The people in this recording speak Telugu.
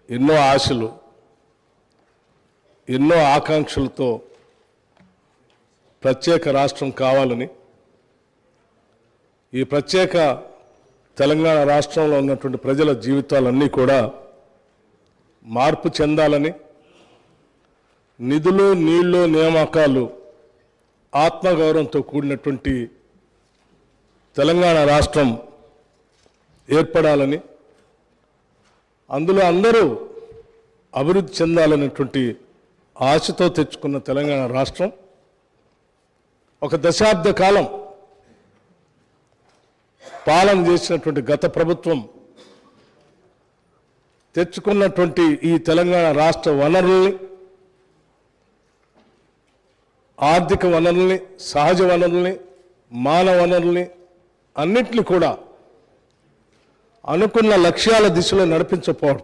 ఎన్నో ఆశలు, ఎన్నో ఆకాంక్షలతో ప్రత్యేక రాష్ట్రం కావాలని, ఈ ప్రత్యేక తెలంగాణ రాష్ట్రంలో ఉన్నటువంటి ప్రజల జీవితాలన్నీ కూడా మార్పు చెందాలని, నిధులు, నీళ్లు, నియామకాలు ఆత్మగౌరవంతో కూడినటువంటి తెలంగాణ రాష్ట్రం ఏర్పడాలని, అందులో అందరూ అభివృద్ధి చెందాలనేటువంటి ఆశతో తెచ్చుకున్న తెలంగాణ రాష్ట్రం ఒక దశాబ్ద కాలం పాలన చేసినటువంటి గత ప్రభుత్వం తెచ్చుకున్నటువంటి ఈ తెలంగాణ రాష్ట్ర వనరుల్ని, ఆర్థిక వనరుల్ని, సహజ వనరుల్ని, మానవ వనరుల్ని అన్నింటినీ కూడా అనుకున్న లక్ష్యాల దిశలో నడిపించకపోవడం